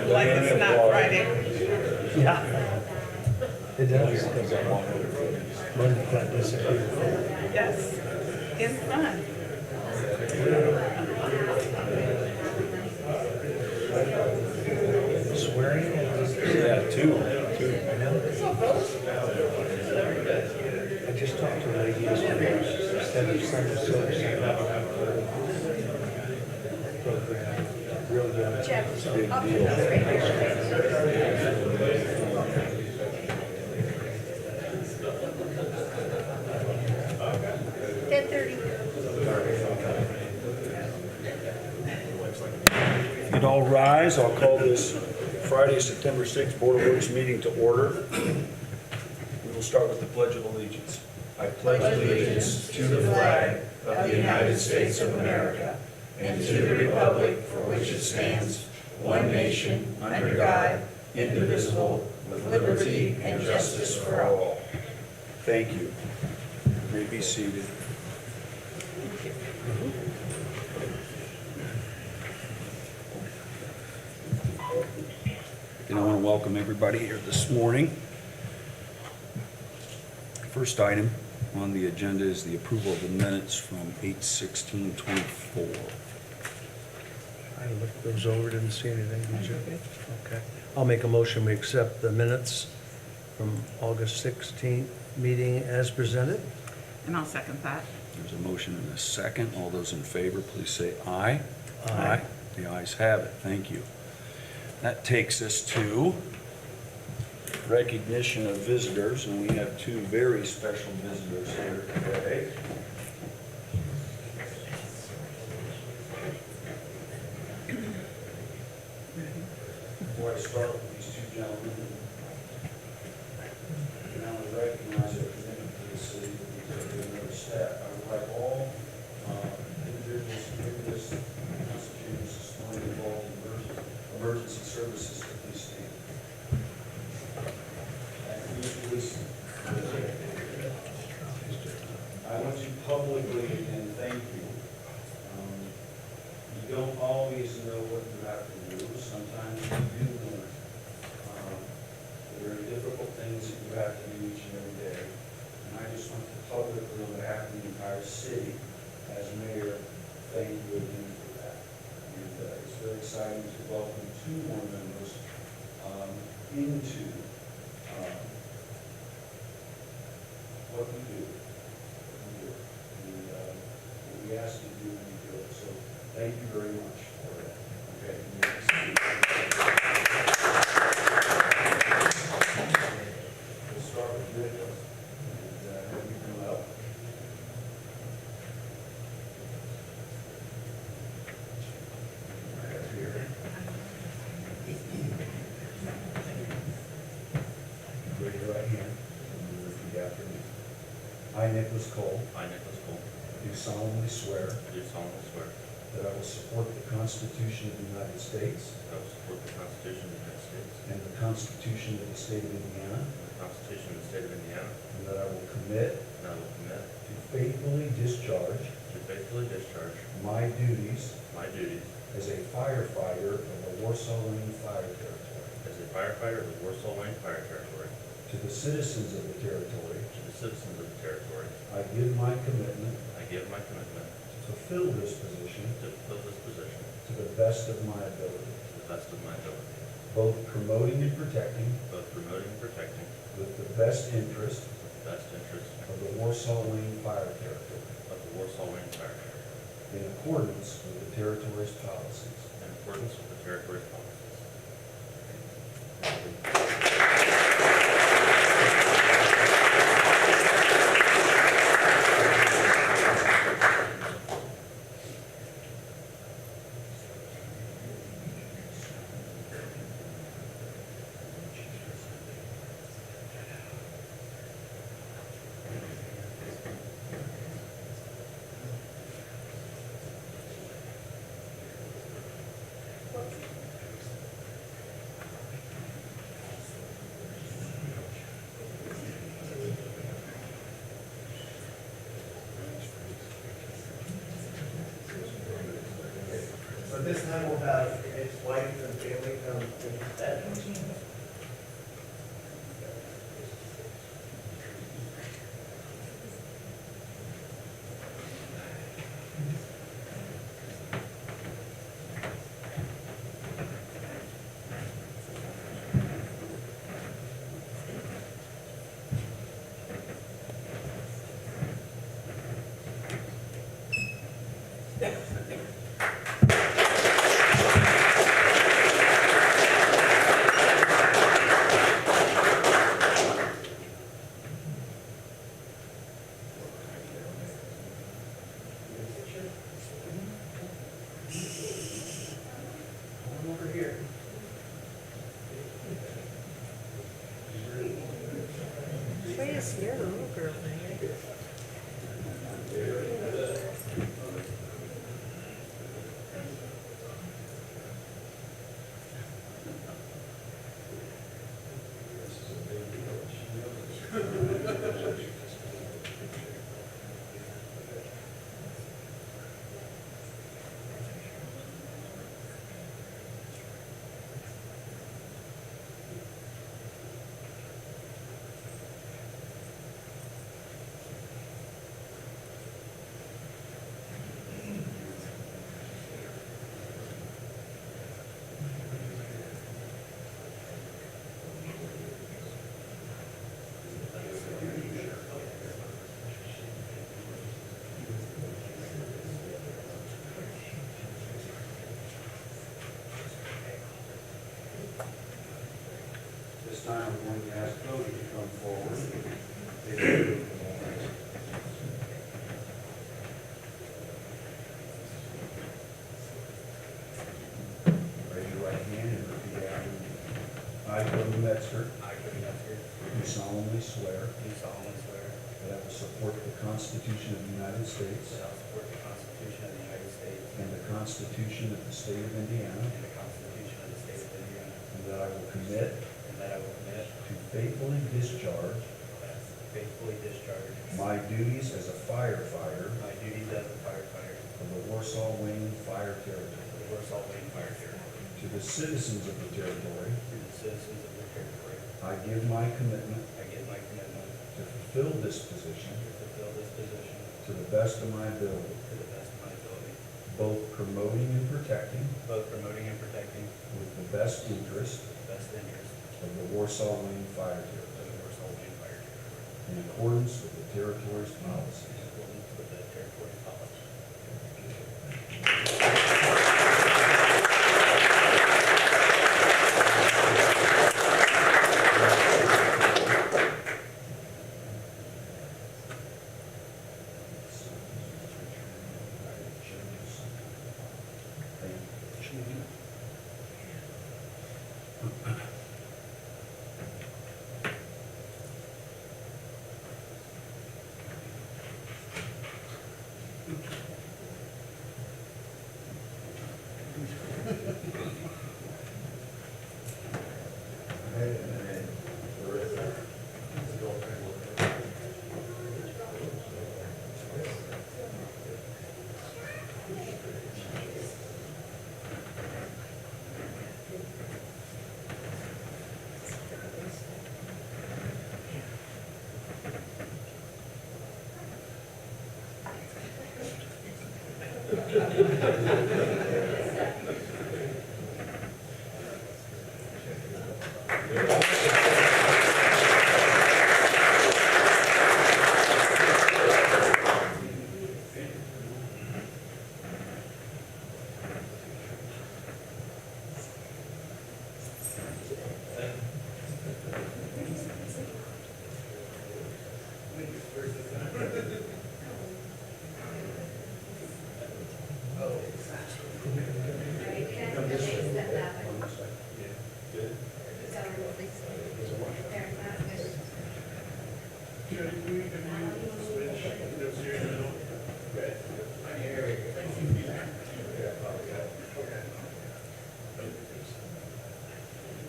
like it's not Friday. Yeah. It does. Monday can't disappear. Yes, it's fun. Swearing? Yeah, two. I know. I just talked to a lady yesterday, instead of Sunday service, I got a program, real young. If you'd all rise, I'll call this Friday, September 6th Board of Works meeting to order. We will start with the Pledge of Allegiance. I pledge allegiance to the flag of the United States of America and to the republic for which it stands, one nation, under God, indivisible, with liberty and justice for all. Thank you. You may be seated. And I want to welcome everybody here this morning. First item on the agenda is the approval of the minutes from 8/16/24. I looked those over, didn't see anything, did you? Okay. I'll make a motion, we accept the minutes from August 16th meeting as presented. And I'll second that. There's a motion and a second. All those in favor, please say aye. Aye. The ayes have it. Thank you. That takes us to recognition of visitors, and we have two very special visitors here today. Before I start with these two gentlemen, and I would recognize their commitment to the city, to take another step. I would like all individuals here in this constituting this morning involved in emergency services to please stand. I want to publicly again thank you. You don't always know what you have to do. Sometimes you do learn. There are difficult things that you have to do each and every day. And I just want to publicly, on behalf of the entire city, as mayor, thank you again for that. And it's very exciting to welcome two more members into what we do. And what we ask you to do, and you do it. So thank you very much for that. Okay. We'll start with Nick and have you come up. Right up here. Raise your right hand and repeat after me. I, Nicholas Cole, I, Nicholas Cole, do solemnly swear do solemnly swear that I will support the Constitution of the United States that I will support the Constitution of the United States and the Constitution of the State of Indiana, and the Constitution of the State of Indiana, and that I will commit and I will commit to faithfully discharge to faithfully discharge my duties my duties as a firefighter of the Warsaw Lane Fire Territory as a firefighter of the Warsaw Lane Fire Territory to the citizens of the territory. to the citizens of the territory. I give my commitment I give my commitment to fulfill this position to fulfill this position to the best of my ability, to the best of my ability, both promoting and protecting both promoting and protecting with the best interest with the best interests of the Warsaw Lane Fire Territory of the Warsaw Lane Fire Territory in accordance with the territory's policies. in accordance with the territory's policies. Way to scare the little girl, man. This time, I'm going to ask Cody to come forward. Raise your right hand and repeat after me. I, Cody Metzger, I, Cody Metzger, do solemnly swear do solemnly swear that I will support the Constitution of the United States that I will support the Constitution of the United States and the Constitution of the State of Indiana, and the Constitution of the State of Indiana, and that I will commit and that I will commit to faithfully discharge faithfully discharge my duties as a firefighter my duties as a firefighter of the Warsaw Wayne Fire for Territory, the Warsaw Wayne Fire Territory. to the citizens of the territory. To the citizens of the territory, I give my commitment I give my commitment to fulfill this position to fulfill this position to the best of my ability, to the best of my ability, both promoting and protecting both promoting and protecting with the best interest the best interest of the Warsaw Wayne Fire of Territory, the Warsaw Wayne Fire Territory, in accordance with the territory's policies. in accordance with the territory's policy.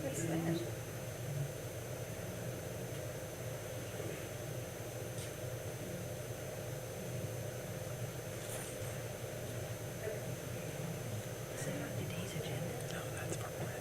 What's that? Is it on today's agenda? No, that's for Monday.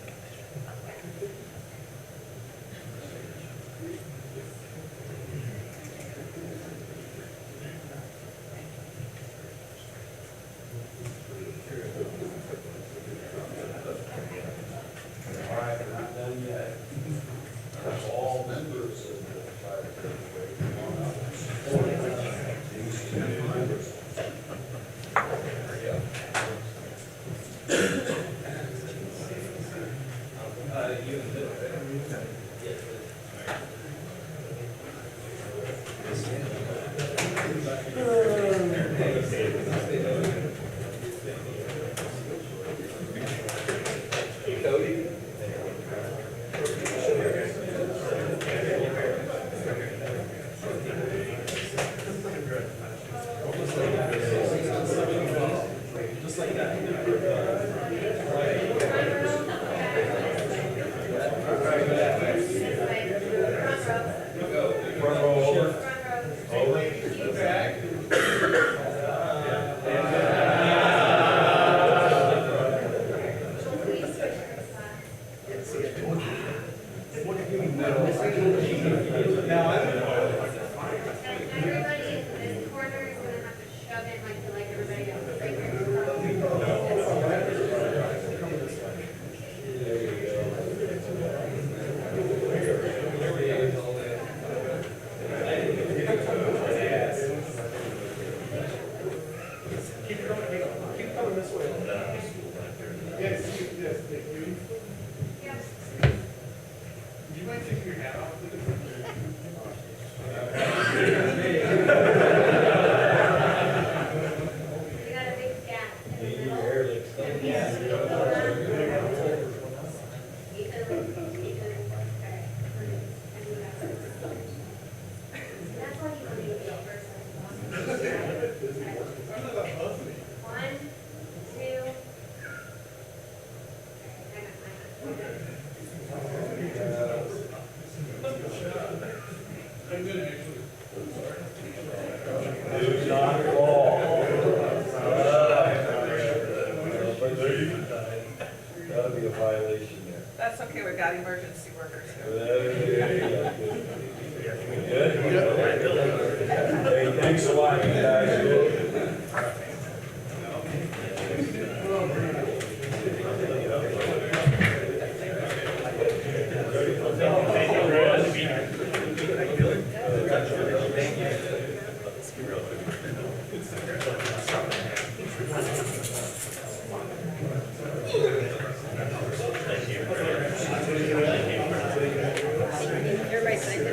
Everybody in this corner is gonna have to shove in like everybody else. Right here. We got a big gap in the middle. That's why you believe me first. One, two. That'll be a violation there. That's okay, we got emergency workers here. Hey, thanks a lot, you guys. Everybody say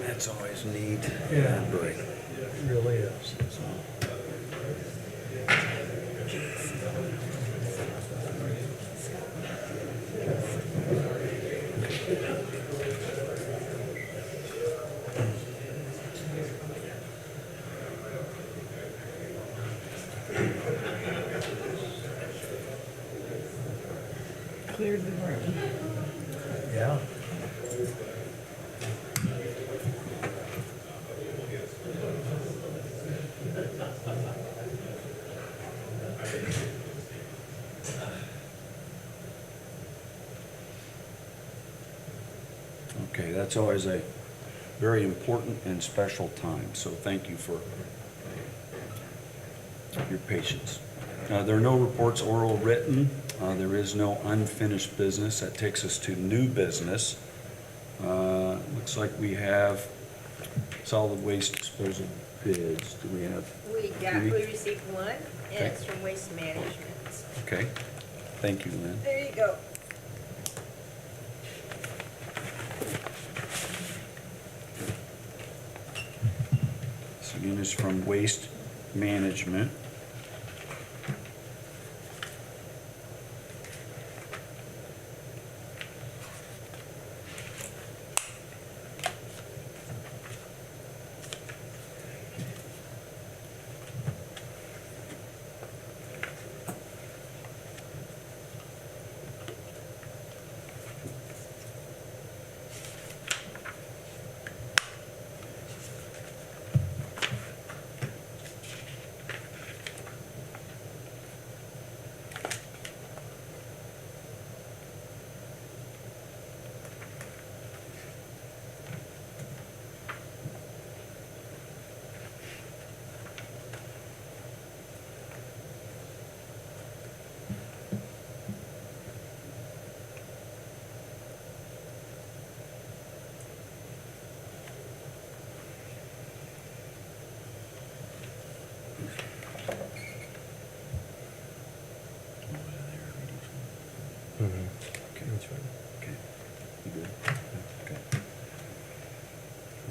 That's always neat. Yeah. Break. It really is. Cleared the room. Yeah. Okay, that's always a very important and special time, so thank you for your patience. There are no reports, oral, written. There is no unfinished business. That takes us to new business. Looks like we have solid waste disposal bids. Do we have? we received one, and Okay. it's from Waste Management. Okay, thank you, Lynn. There you go. This again is from Waste Management.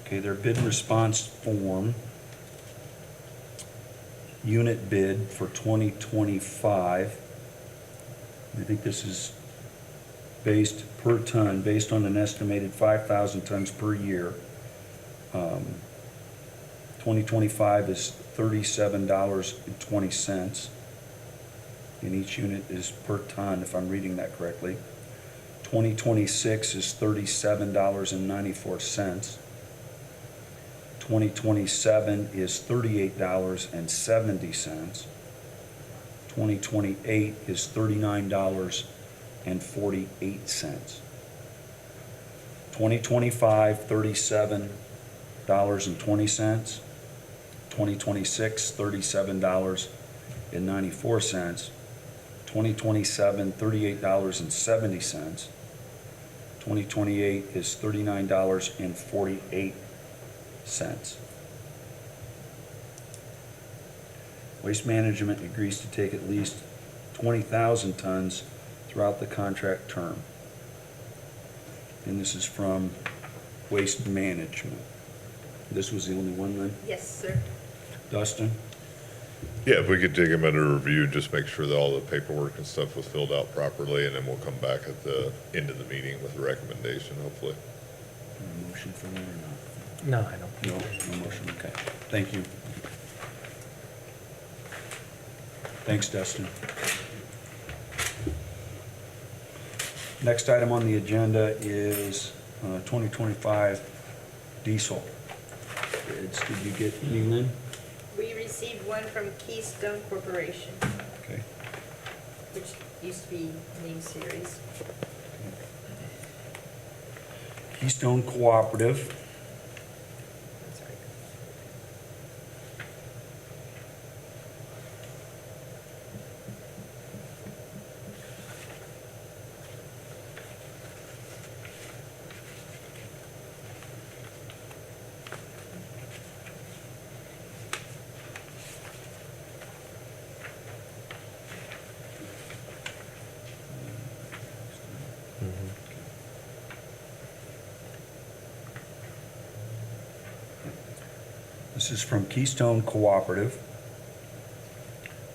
Okay, their bid response form, unit bid for 2025. I think this is based per ton, based on an estimated 5,000 tons per year. 2025 is $37.20. And each unit is per ton, if I'm reading that correctly. 2026 is $37.94. 2027 is $38.70. 2028 is $39.48. 2025, $37.20. 2026, $37.94. 2027, $38.70. 2028 is $39.48. Waste Management agrees to take at least 20,000 tons throughout the contract term. And this is from Waste Management. This was the only one, Lynn? Yes, sir. Dustin? Yeah, if we could take them under review, just make sure that all the paperwork and stuff was filled out properly, and then we'll come back at the end of the meeting with a recommendation, hopefully. A motion for that or not? No, I don't. No, no motion, okay. Thank you. Thanks, Dustin. Next item on the agenda is 2025 diesel bids. Did you get any, Lynn? We received one from Keystone Corporation, Okay. which used to be Name Series. Keystone Cooperative. I'm sorry. This is from Keystone Cooperative.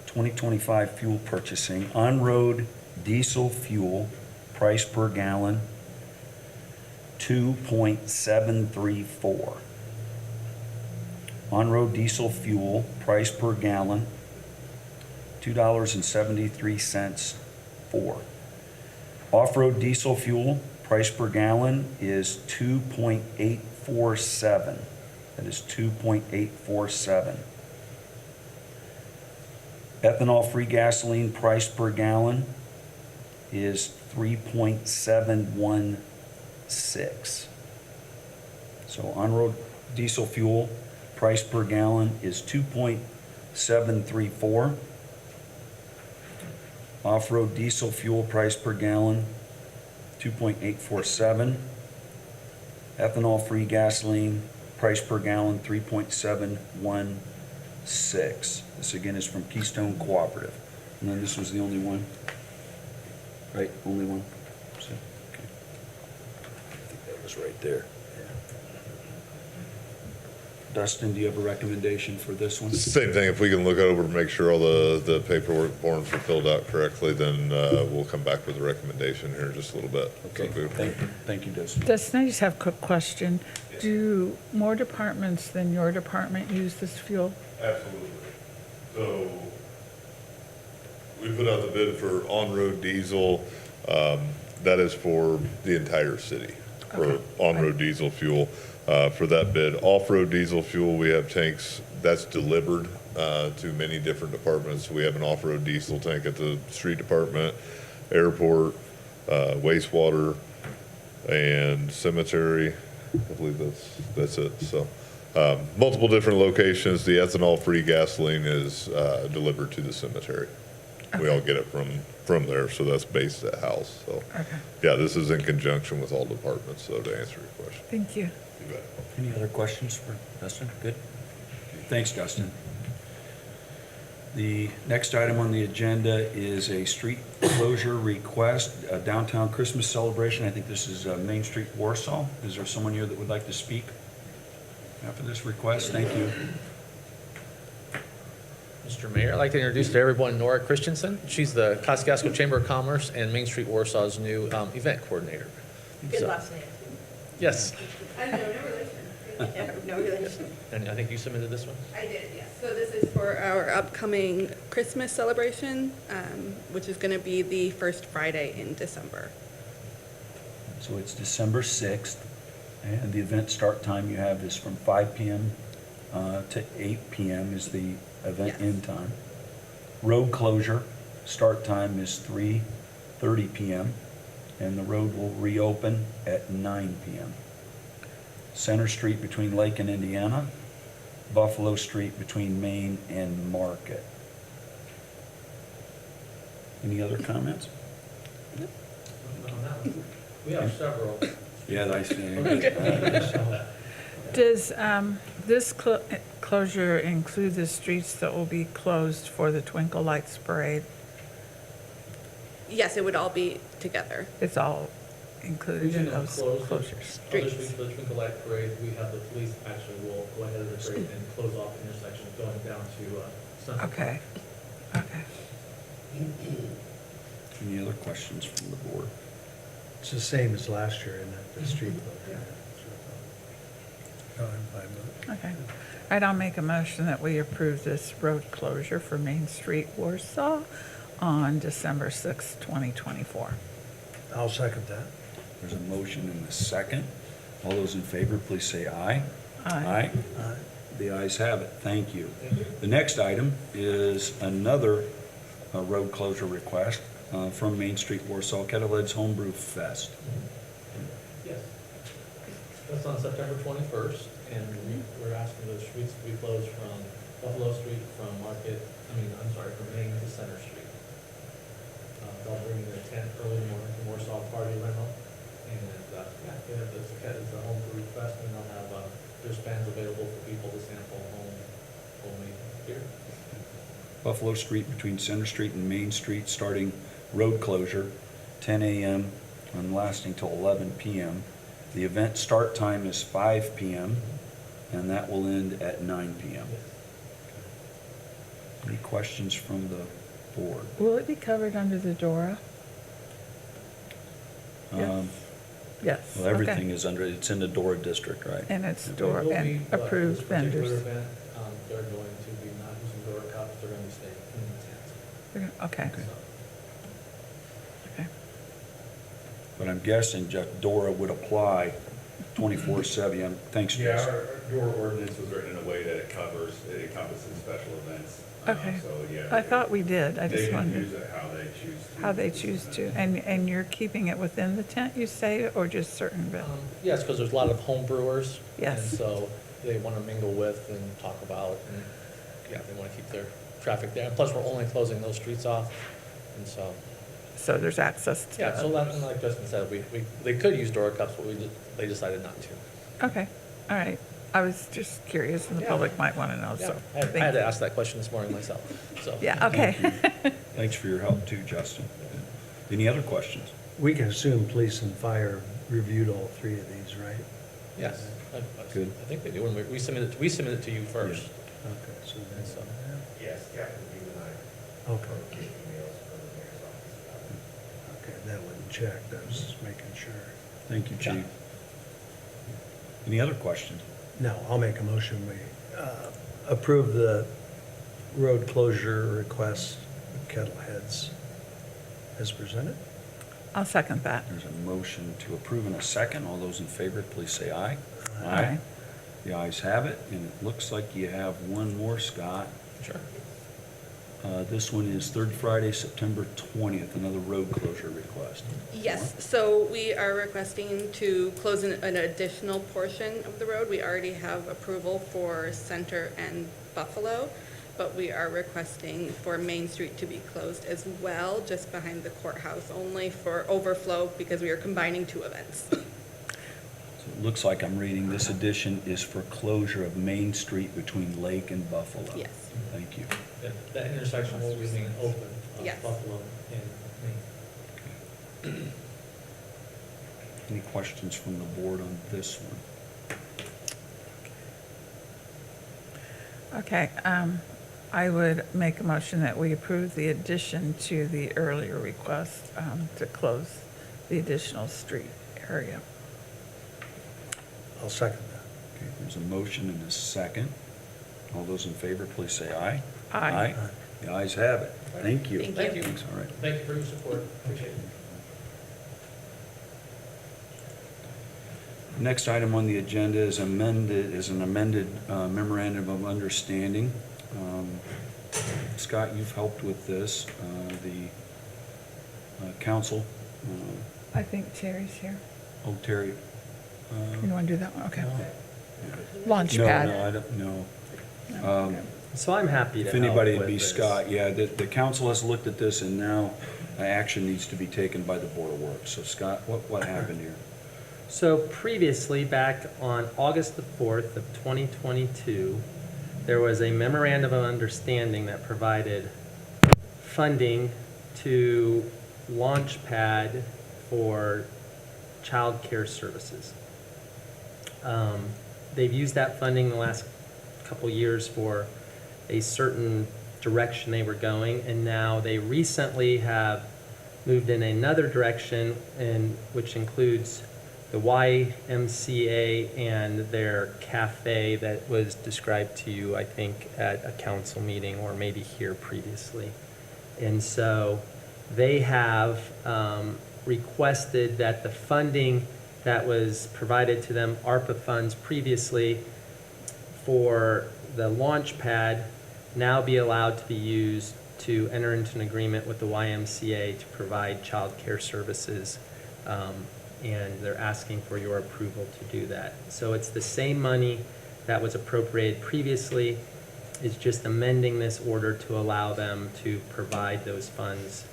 2025 fuel purchasing, on-road diesel fuel, price per gallon, 2.734. On-road diesel fuel, price per gallon, $2.73 for. Off-road diesel fuel, price per gallon is 2.847. That is 2.847. Ethanol-free gasoline price per gallon is 3.716. So on-road diesel fuel price per gallon is 2.734. Off-road diesel fuel price per gallon, 2.847. Ethanol-free gasoline price per gallon, 3.716. This again is from Keystone Cooperative. And then this was the only one? Right, only one? So, okay. I think that was right there. Dustin, do you have a recommendation for this one? Same thing, if we can look over to make sure all the paperwork forms are filled out correctly, then we'll come back with a recommendation here in just a little bit. Okay, So, thank you, Dustin. Dustin, I just have a quick question. Do more departments than your department use this fuel? Absolutely. So we put out the bid for on-road diesel. That is for the entire city, for on-road diesel fuel. For that bid, off-road diesel fuel, we have tanks that's delivered to many different departments. We have an off-road diesel tank at the street department, airport, wastewater, and cemetery. I believe that's it. So multiple different locations. The ethanol-free gasoline is delivered to the cemetery. We all get it from there, so that's based at house. So yeah, this is in conjunction with all departments, so to answer your question. Thank you. You bet. Any other questions for Dustin? Good. Thanks, Dustin. The next item on the agenda is a street closure request, a downtown Christmas celebration. I think this is Main Street, Warsaw. Is there someone here that would like to speak? After this request, thank you. Mr. Mayor, I'd like to introduce to everyone Nora Christensen. She's the Kosciuszko Chamber of Commerce and Main Street Warsaw's new event coordinator. Good So- last name. Yes, I know, no relation. Yeah, no relation. and I think you submitted this one? I did, yes. So this is for our upcoming Christmas celebration, which is going to be the first Friday in December. So it's December 6th, and the event start time you have is from 5 PM to 8 PM is the event Yes. end time. Road closure, start time is 3:30 PM, and the road will reopen at 9 PM. Center Street between Lake and Indiana, Buffalo Street between Main and Market. Any other comments? We have several. Yeah, I see. Does this closure include the streets that will be closed for the Twinkle Lights Parade? Yes, it would all be together. It's all included in those closures? Other Streets. streets for the Twinkle Light Parade, we have the police actually will go ahead of the parade and close off intersections going down to Sunset Park. Okay, okay. Any other questions from the board? It's the same as last year in the street closure. No, I'm fine with it. Okay. All right, I'll make a motion that we approve this road closure for Main Street, Warsaw on December 6th, 2024. I'll second that. There's a motion and a second. All those in favor, please say aye. Aye. Aye. The ayes have it. Thank you. The next item is another road closure request from Main Street Warsaw, Kettle Ed's Homebrew Fest. Yes. That's on September 21st, and we're asking those streets to be closed from Buffalo Street, from from Main to Center Street. They'll bring their tent early in the morning to Warsaw Party Rental, and, it's a home brew fest, and they'll have, there's fans available for people to sample homemade beer. Buffalo Street between Center Street and Main Street, starting road closure, 10 a.m. and lasting till 11 p.m. The event start time is 5 p.m. and that will end at 9 p.m. Any questions from the board? Will it be covered under the DORA? Um, Yes. Well, everything okay. is under, it's in the Dora district, right? And it's Yeah. DORA There will and be, approved this particular vendors. event, they're going to be not using door cups, they're going to be staying in the tent. They're gonna- Okay, Okay. So, okay. But I'm guessing Jeff, Dora would apply 24/7. Thanks, Yeah, Jason. our door ordinance was written in a way that it encompasses special events. Okay. So, yeah. I thought we did, I They just can use wondered it how they choose to. how they choose to. And you're keeping it within the tent, you say, or just certain events? Yes, because there's a lot of home brewers. Yes. And so they want to mingle with and talk about, and, yeah, they want to keep their traffic there. And plus, we're only closing those streets off, and so, So there's access to yeah, so that? that, and like Justin said, they could use door cups, but they decided not to. Okay, all right. I was just curious, and the Yeah. public might want to know, Yeah, so. I thank had to you. ask that question this morning myself, so. Yeah, okay. Thanks for your help too, Justin. Any other questions? We can assume police and fire reviewed all three of these, right? Yes. Good. I think they do, and we submit it to you first, Okay, so and that's, so. Yes, Captain Hugh and I. okay, Get emails from the mayor's office about it. okay, that wasn't checked, I was just making sure. Thank you, Yeah. Chief. Any other questions? No, I'll make a motion, we approve the road closure request of Kettleheads as presented. I'll second that. There's a motion to approve in a second. All those in favor, please say aye. Aye. The ayes have it, and it looks like you have one more, Scott. Sure. This one is third Friday, September 20th, another road closure request. Yes, so we are requesting to close an additional portion of the road. We already have approval for Center and Buffalo, but we are requesting for Main Street to be closed as well, just behind the courthouse, only for overflow because we are combining two events. So it looks like I'm reading, this addition is for closure of Main Street between Lake and Buffalo. Yes. Thank you. That intersection will remain open, Yes. Buffalo and Main. Any questions from the board on this one? Okay, I would make a motion that we approve the addition to the earlier request to close the additional street area. I'll second that. Okay, there's a motion and a second. All those in favor, please say aye. Aye. The ayes have it. Thank you. Thank you. Thanks, all right. Thank you for your support. Appreciate it. Next item on the agenda is an amended memorandum of understanding. Scott, you've helped with this. The council, I think Terry's here. oh, Terry. You want to do that one? Okay. No, Launchpad. no, I don't, no. No, okay. So I'm happy to If help anybody, it'd with be this. Scott. Yeah, the council has looked at this, and now action needs to be taken by the Board of Works. So Scott, what happened here? So previously, back on August the 4th of 2022, there was a memorandum of understanding that provided funding to Launchpad for child care services. They've used that funding the last couple years for a certain direction they were going, and now they recently have moved in another direction, which includes the YMCA and their cafe that was described to you, I think, at a council meeting or maybe here previously. And so they have requested that the funding that was provided to them, ARPA funds previously, for the launch pad now be allowed to be used to enter into an agreement with the YMCA to provide child care services. And they're asking for your approval to do that. So it's the same money that was appropriated previously. It's just amending this order to allow them to provide those funds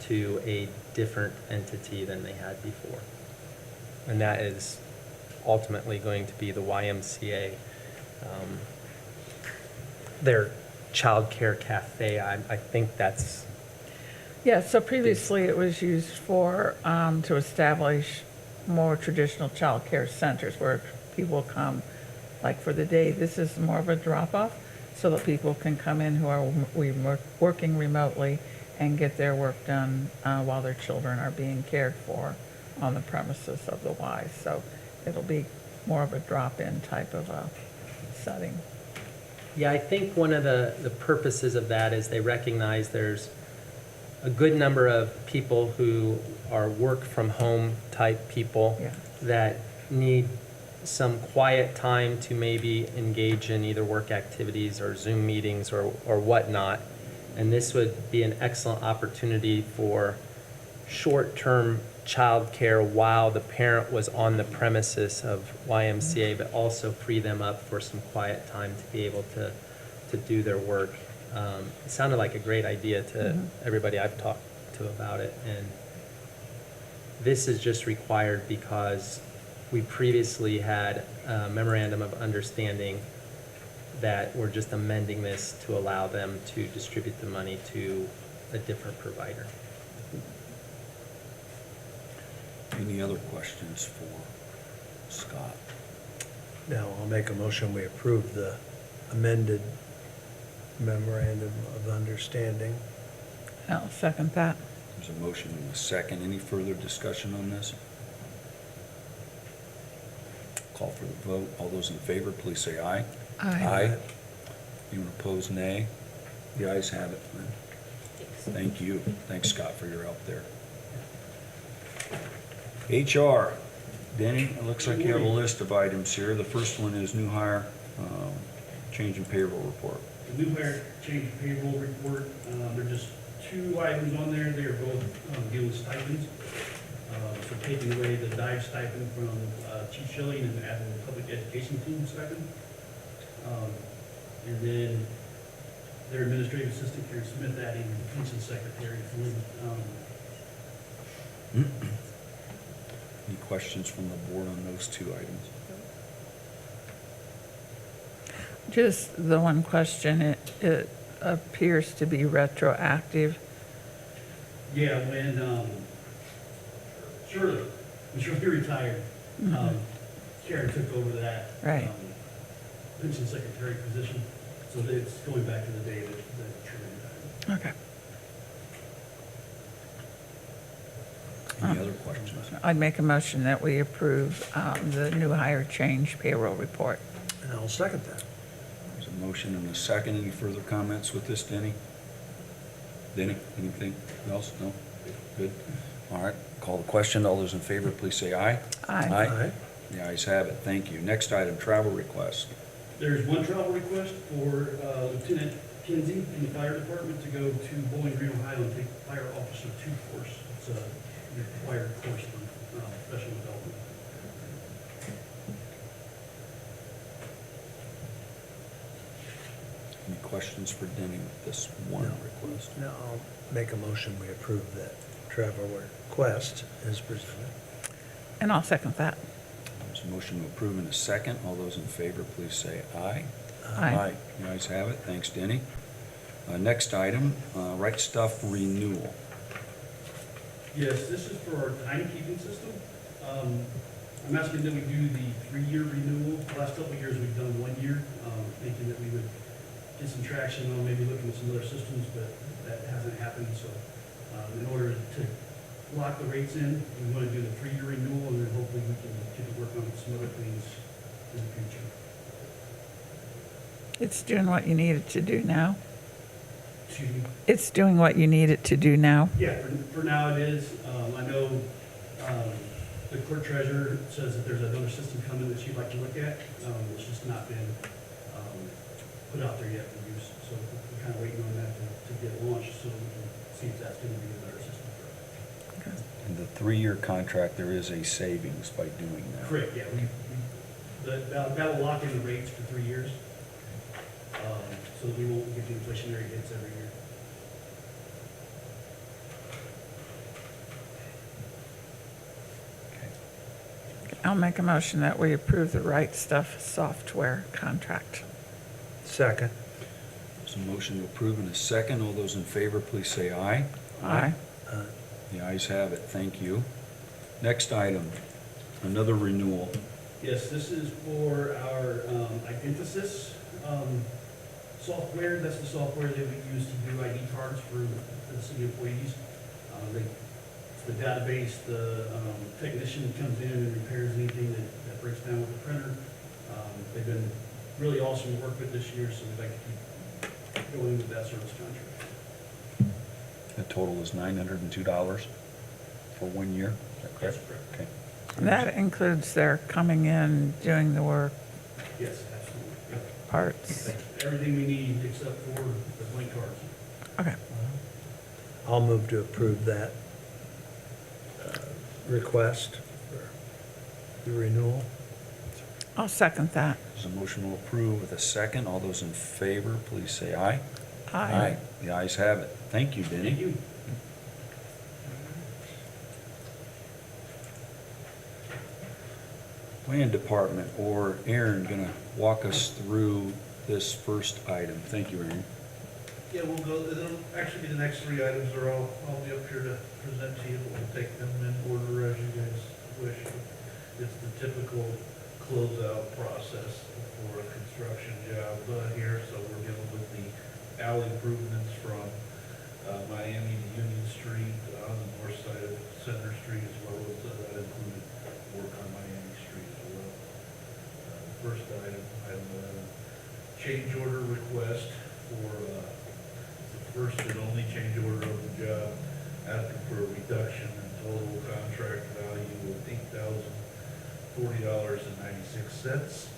to a different entity than they had before. And that is ultimately going to be the YMCA. Their child care cafe, I think that's, Yeah, so previously it was used for, to establish more traditional child care centers where people come, like for the day. This is more of a drop-off, so that people can come in who are working remotely and get their work done while their children are being cared for on the premises of the Y. So it'll be more of a drop-in type of a setting. yeah, I think one of the purposes of that is they recognize there's a good number of people who are work from home type people Yeah. that need some quiet time to maybe engage in either work activities or Zoom meetings or whatnot. And this would be an excellent opportunity for short-term childcare while the parent was on the premises of YMCA, but also free them up for some quiet time to be able to do their work. It sounded like a great idea to everybody I've talked to about it. And this is just required because we previously had a memorandum of understanding that we're just amending this to allow them to distribute the money to a different provider. Any other questions for Scott? Now, I'll make a motion, we approve the amended memorandum of understanding. I'll second that. There's a motion and a second. Any further discussion on this? Call for the vote. All those in favor, please say aye. Aye. Anyone opposed, nay? The ayes have it, Lynn. Thank you. Thanks, Scott, for your help there. HR. Denny, it looks like you have a list of items here. The first one is new hire, change in payroll report. The new hire change payroll report, there are just two items on there. They are both dealing with stipends. So taking away the dive stipend from Chief Shelley and adding the public education team stipend. And then their administrative assistant, Karen Smith, adding pension secretary. Any questions from the board on those two items? Just the one question, it appears to be retroactive. Yeah, when Shirley retired, Karen took over that Right. pension secretary position. So it's going back to the day that trimming died. Okay. Any other questions? I'd make a motion that we approve the new hire change payroll report. And I'll second that. There's a motion and a second. Any further comments with this, Denny? Denny, anything else? No? Good. All right, call the question. All those in favor, please say aye. Aye. Aye. The ayes have it. Thank you. Next item, travel request. There's one travel request for Lieutenant Kinsey in the fire department to go to Bowling Green, Ohio and take Fire Officer 2 course. It's a required course for professional development. Any questions for Denny with this one No. request? Now, I'll make a motion, we approve that travel request as presented. And I'll second that. There's a motion to approve in a second. All those in favor, please say aye. Aye. The ayes have it. Thanks, Denny. Next item, Right Stuff renewal. Yes, this is for our timekeeping system. I'm asking that we do the 3-year renewal. The last couple of years, we've done 1 year, thinking that we would get some traction on maybe looking at some other systems, but that hasn't happened. So in order to lock the rates in, we want to do the 3-year renewal, and then hopefully we can get to work on some other things in the future. It's doing what you need it to do now. Excuse me? It's doing what you need it to do now. Yeah, for now it is. I know the clerk treasurer says that there's another system coming that she'd like to look at. It's just not been put out there yet for use. So we're kind of waiting on that to get launched so we can see if that's going to be a better system for us. In the 3-year contract, there is a savings by doing that. Correct, yeah. That'll lock in the rates for 3 years. So that we won't get the inflationary hits every year. I'll make a motion that we approve the Right Stuff software contract. Second. There's a motion to approve in a second. All those in favor, please say aye. Aye. The ayes have it. Thank you. Next item, another renewal. Yes, this is for our Identisys software. That's the software that we use to do ID cards for the city employees. It's the database, the technician comes in and repairs anything that breaks down with the printer. They've been really awesome to work with this year, so we'd like to keep going with that service contract. The total is $902 for 1 year. Is that correct? That's correct. Okay. That includes their coming in, doing the work, Yes, absolutely. Yep. parts. Everything we need except for the blank cards. Okay. I'll move to approve that request for the renewal. I'll second that. There's a motion to approve with a second. All those in favor, please say aye. Aye. The ayes have it. Thank you, Denny. Thank you. Land Department, or Aaron, gonna walk us through this first item. Thank you, Aaron. Yeah, we'll go, it'll actually be the next 3 items are all, I'll be up here to present to you, but we'll take them in order as you guys wish. It's the typical closeout process for a construction job here, so we're dealing with the alley improvements from Miami to Union Street on the north side of Center Street, as well as that included work on Miami Street as well. First item, change order request for first and only change order of the job, asking for a reduction in total contract value of $8,040.96.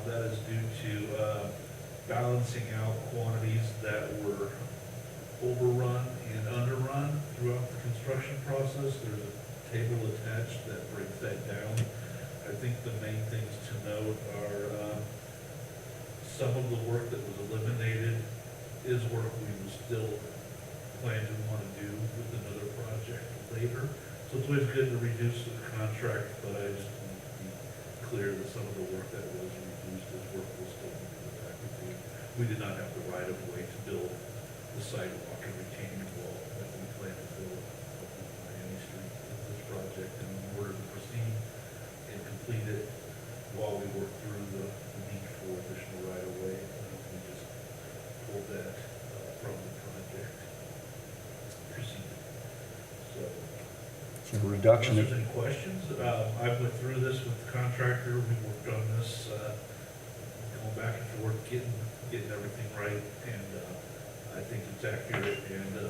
That is due to balancing out quantities that were overrun and underrun throughout the construction process. There's a table attached that breaks that down. I think the main things to note are some of the work that was eliminated is work we will still plan to want to do with another project later. So it's always good to reduce the contract, but I just want to be clear that some of the work that was reduced is work we'll still need to go back and do. We did not have the right of way to build the sidewalk and retaining wall that we plan to build up on Miami Street with this project. And in order to proceed and complete it while we work through the need for additional right of way, we Reduction Unless of, there's any questions, I went through this with the contractor, we worked on this, going back and forth, getting everything right, and I think it's accurate, and I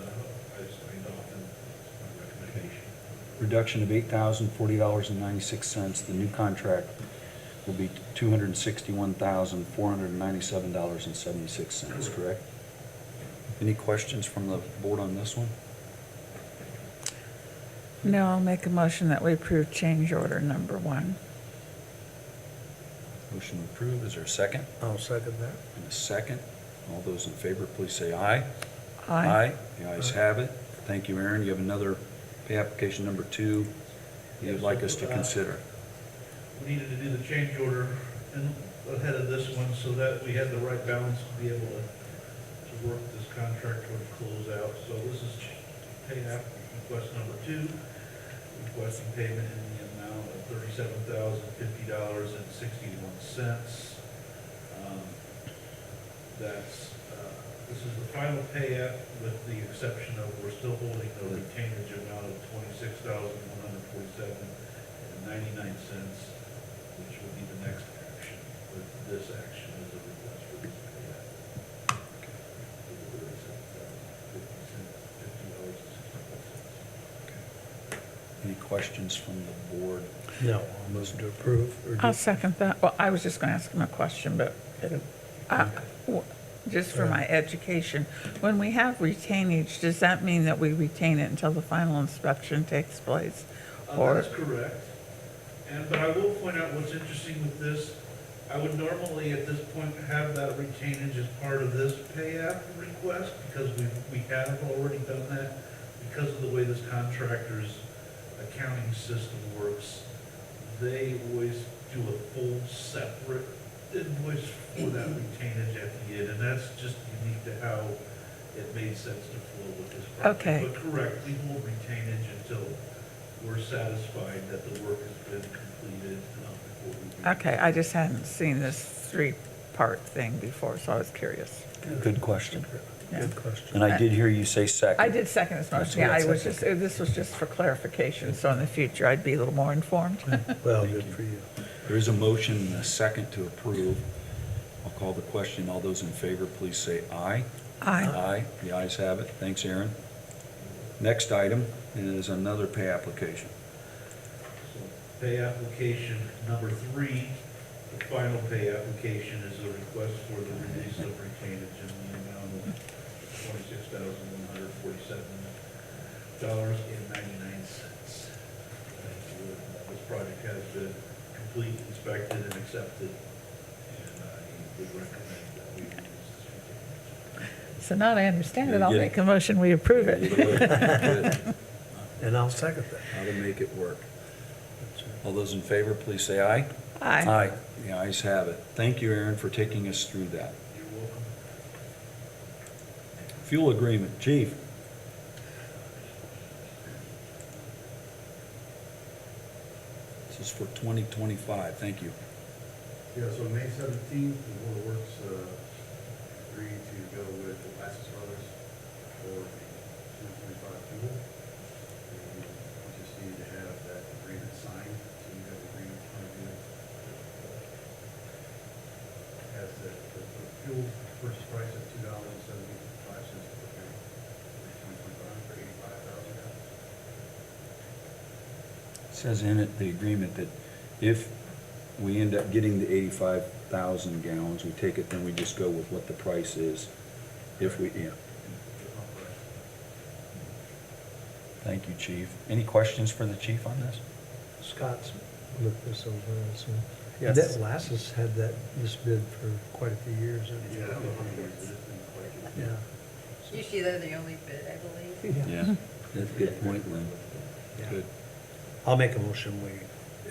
signed off on my recommendation. reduction of $8,040.96. The new contract will be $261,497.76, correct? Any questions from the board on this one? No, I'll make a motion that we approve change order number 1. Motion approved. Is there a second? I'll second that. And a second. All those in favor, please say aye. Aye. The ayes have it. Thank you, Aaron. You have another pay application number 2 you'd like us to consider. We needed to do the change order ahead of this one, so that we had the right balance to be able to work this contract toward close out. So this is pay app request number 2, requesting payment in the amount of $37,050.61. This is the final pay app with the exception of we're still holding the retainage amount of $26,147.99, which will be the next action. But this action is a request for this pay app. Any questions from the board? No, I'll motion to approve. Or I'll do- second that. Well, I was just going to ask him a question, but just for my education, when we have retainage, does that mean that we retain it until the final inspection takes place? Or That's correct. But I will point out what's interesting with this, I would normally at this point have that retainage as part of this pay app request, because we have already done that, because of the way this contractor's accounting system works. They always do a full separate invoice for that retainage at the end, and that's just unique to how it made sense to flow with this project. Okay. But correct, we hold retainage until we're satisfied that the work has been completed before we. Okay, I just hadn't seen this 3-part thing before, so I was curious. Good question. Yeah. Good question. And I did hear you say second. I did second this motion. Yeah, I was just, this was just for clarification, so in the future I'd be a little more informed. Well, good for you. There is a motion and a second to approve. I'll call the question. All those in favor, please say aye. Aye. Aye. The ayes have it. Thanks, Aaron. Next item is another pay application. So, pay application number 3, the final pay application is a request for the release of retainage in the amount of $26,147.99. This project has been complete, inspected, and accepted, and I would recommend that we release this retainage. So now that I understand it, I'll Yeah. make a motion, we approve it. Good. And I'll second that. How to make it work. All those in favor, please say aye. Aye. Aye. The ayes have it. Thank you, Aaron, for taking us through that. You're welcome. Fuel agreement, Chief. This is for 2025. Thank you. Yeah, so May 17th, the Board of Works agreed to go with the Lassus Brothers for the 2025 fuel. And we just need to have that agreement signed, so you have the agreement in front of you. Has the fuel purchase price of $2.75 per gallon for 2025 for 85,000 gallons. It says in it, the agreement, that if we end up getting the 85,000 gallons, we take it, then we just go with what the price is. If we, yeah. Thank you, Chief. Any questions for the chief on this? Scott's looked this over, I assume. Yes. That Lassus had this bid for quite a few years. Yeah, I don't know how many years, but it's been quite a Yeah. Usually they're the only bid, I believe. Yeah. That's a good point, Lynn. Yeah. Good. I'll make a motion, we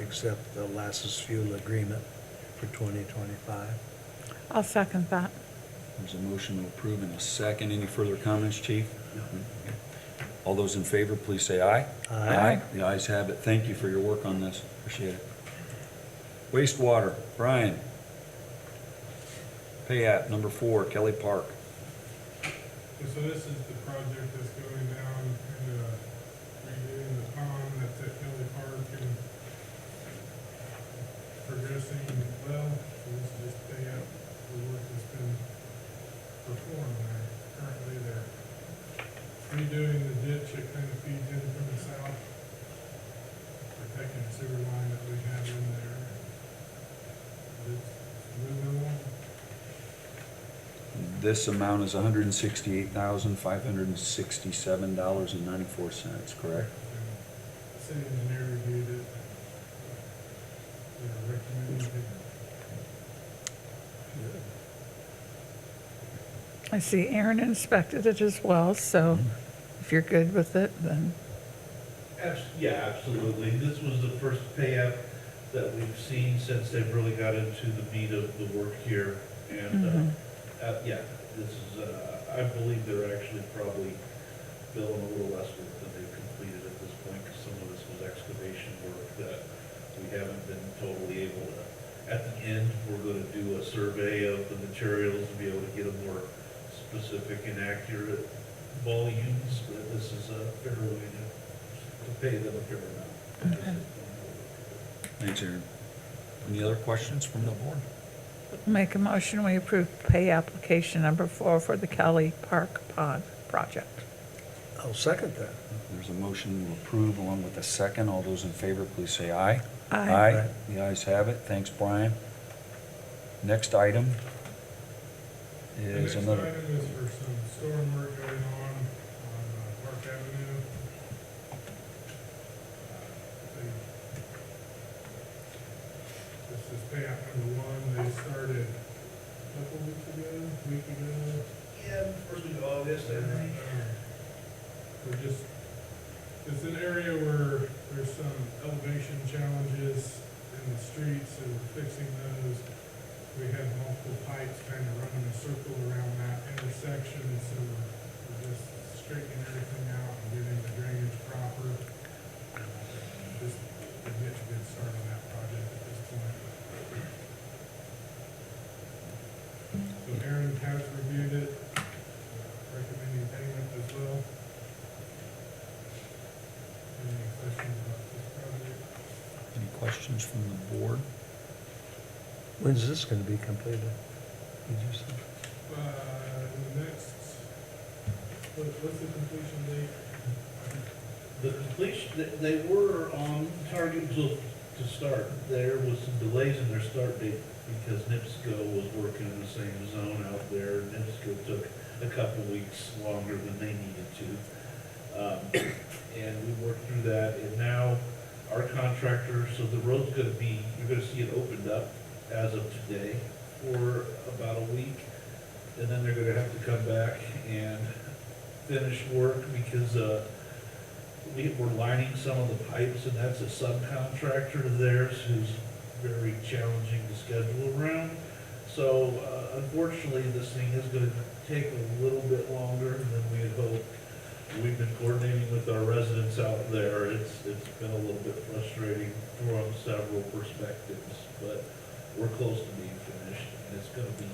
accept the Lassus fuel agreement for 2025. I'll second that. There's a motion to approve in a second. Any further comments, Chief? All those in favor, please say aye. Aye. The ayes have it. Thank you for your work on this. Appreciate it. Wastewater, Brian. Pay app number 4, Kelly Park. So this is the project that's going down and redoing the pond that's at Kelly This amount is $168,567.94, correct? City engineer reviewed it. Recommended it. I see Aaron inspected it as well, so if you're good with it, then, Yeah, absolutely. This was the first pay app that we've seen since they've really got into the meat of the work here. And, yeah, this is, I believe they're actually probably billing a little less work than they've completed at this point, because some of this was excavation work that we haven't been totally able to. At the end, we're gonna do a survey of the materials to be able to get a more specific and accurate volumes, but this is a fair way to pay them a fair amount. Thanks, Aaron. Any other questions from the board? make a motion, we approve pay application number 4 for the Kelly Park Pod project. I'll second that. There's a motion to approve along with a second. All those in favor, please say aye. Aye. The ayes have it. Thanks, Brian. Next item is The another. next item is for some storm work going on Park Avenue. This is pay app number 1. They started a couple week ago. Yeah, first week of August, I think. We're just, it's an area where there's some elevation challenges in the streets, and we're fixing those. We have multiple pipes kind of running a circle around that intersection, so we're just straightening everything out and getting the drainage proper. Just to get a good start on that project at this point. So Aaron has reviewed it, recommending payment as well. Any questions about this project? Any questions from the board? When's this going to be completed? Did you say? In the next, what's the completion date? The completion, they were on target to start. There was some delays in their start date because NIPSCO was working in the same zone out there. NIPSCO took a couple weeks longer than they needed to. And we worked through that, and now our contractor, so the road's gonna be, you're gonna see it opened up as of today for about a week. And then they're gonna have to come back and finish work because, we're lining some of the pipes, and that's a subcontractor of theirs who's very challenging to schedule around. So, unfortunately, this thing is gonna take a little bit longer than we had hoped. We've been coordinating with our residents out there. It's been a little bit frustrating from several perspectives, but we're close to being finished, and it's gonna be,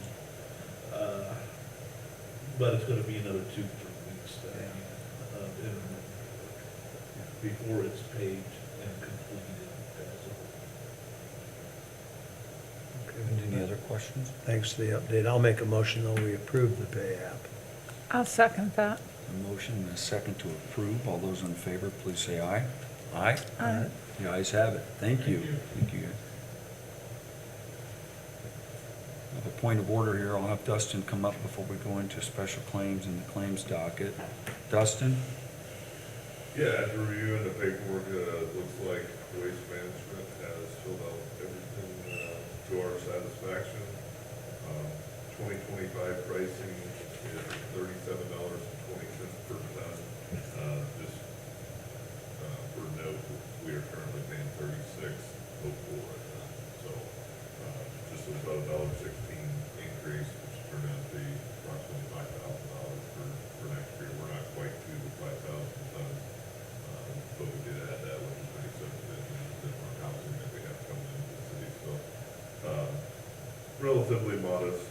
but it's gonna be another 2-3 weeks then, before it's paved and completed as Any other questions? Thanks for the update. I'll make a motion, though, we approve the pay app. I'll second that. A motion and a second to approve. All those in favor, please say aye. Aye? Aye. The ayes have it. Thank you. Thank you. With a point of order here, I'll have Dustin come up before we go into special claims and the claims docket. Dustin? Yeah, after reviewing the paperwork, it looks like Waste Management has filled out everything to our satisfaction. 2025 pricing is $37.20 per ton. Just for note, we are currently paying $36.04 a ton. So just about $1.16 increase, which turned out to be approximately $5,000 for next year. We're not quite to the 5,000 tons. But we did add that with the 27 different housing that we have coming into the city, so, relatively modest,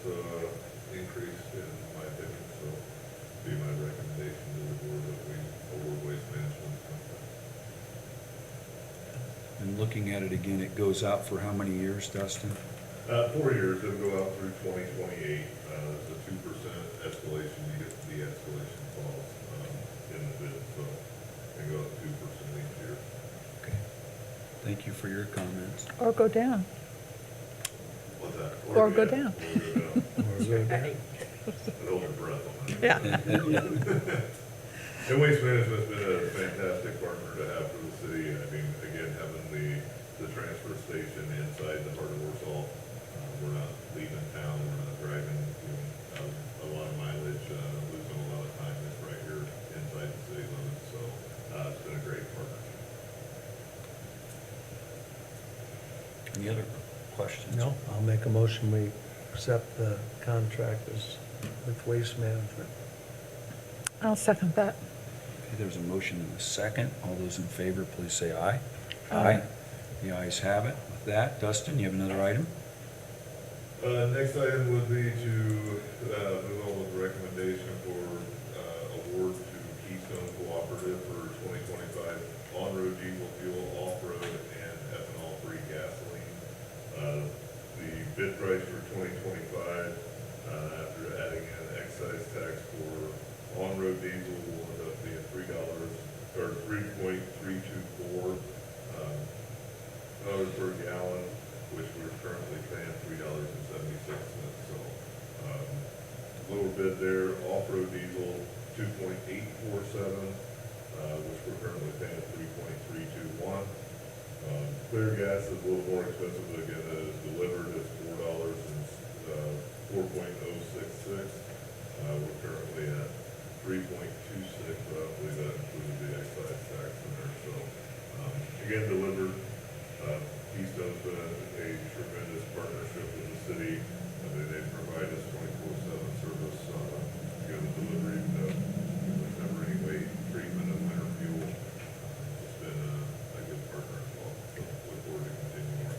increase in my opinion, so be my recommendation to the board that we award Waste Management contract. And looking at it again, it goes out for how many years, Dustin? 4 years, it'll go out through 2028, there's a 2% escalation, you get the escalation clause, in the bid, so they go up 2% each year. Okay. Thank you for your comments. Or go down. What's that? Or go down. Or go down. Hold your breath on it. Yeah. And Waste Management's been a fantastic partner to have for the city. I mean, again, having the transfer station inside the heart of Warsaw, we're not leaving town, we're not driving, a lot of mileage, losing a lot of time. It's right here inside the city limits, so, it's been a great partnership. Any other questions? No, I'll make a motion, we accept the contract as with Waste Management. I'll second that. Okay, there's a motion and a second. All those in favor, please say aye. Aye. The ayes have it. With that, Dustin, you have another item? Next item would be to move on with recommendation for award to Keystone Cooperative for 2025 on-road diesel fuel, off-road, and ethanol-free gasoline. The bid price for 2025, after adding in excise tax for on-road diesel, will end up being $3 or 3.324 dollars per gallon, which we're currently paying $3.76. So, lower bid there. Off-road diesel 2.847, which we're currently paying 3.321. Clear gas is a little more expensive, but again, that is delivered as $4 and 4.066. We're currently at 3.26, but I believe that included the excise tax in there. So, again, delivered. Keystone's been a tremendous partnership with the city. I mean, they provide us 24/7 service, give the delivery, there's never any wait, treatment of winter fuel. It's been a good partner as well. So look forward to continuing working with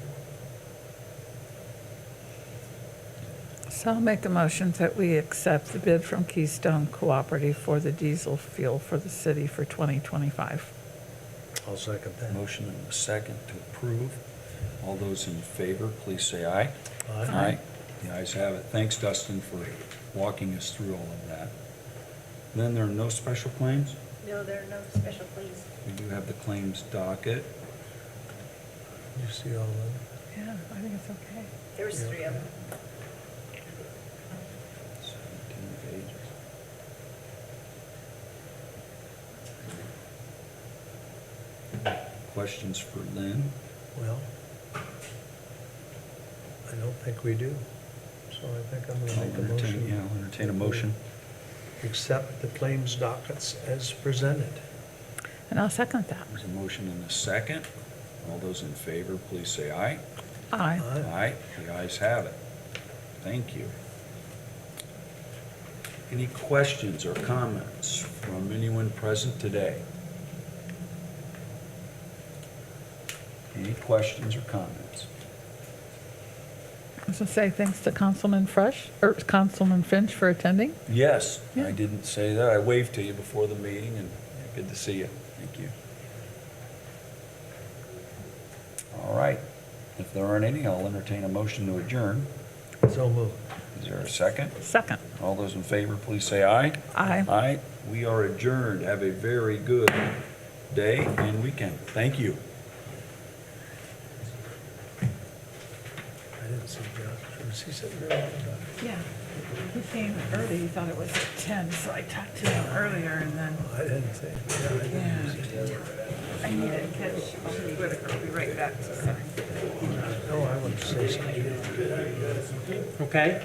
them. So I'll make a motion that we accept the bid from Keystone Cooperative for the diesel fuel for the city for 2025. I'll second that. Motion and a second to approve. All those in favor, please say aye. Aye. The ayes have it. Thanks, Dustin, for walking us through all of that. Then there are no special claims? No, there are no special claims. We do have the claims docket. You see all of them? Yeah, I think it's okay. There was 3 of them. 17 pages. Questions for Lynn? Well, I don't think we do. So I think I'm I'll gonna make a motion. Yeah, I'll entertain a motion. Accept the claims dockets as presented. And I'll second that. There's a motion and a second. All those in favor, please say aye. Aye. Aye. The ayes have it. Thank you. Any questions or comments from anyone present today? Any questions or comments? I was gonna say thanks to Councilman Finch for attending. Yes, Yeah. I didn't say that. I waved to you before the meeting, and good to see you. Thank you. All right. If there aren't any, I'll entertain a motion to adjourn. So moved. Is there a second? Second. All those in favor, please say aye. Aye. Aye. We are adjourned. Have a very good day and weekend. Thank you. I didn't see Josh. Was he sitting there? Yeah. He came early, he thought it was at 10, so I talked to him earlier and then, I didn't see. Yeah, I didn't see. I need to catch Whitaker. I'll be right back. Oh, I want to say something. Okay?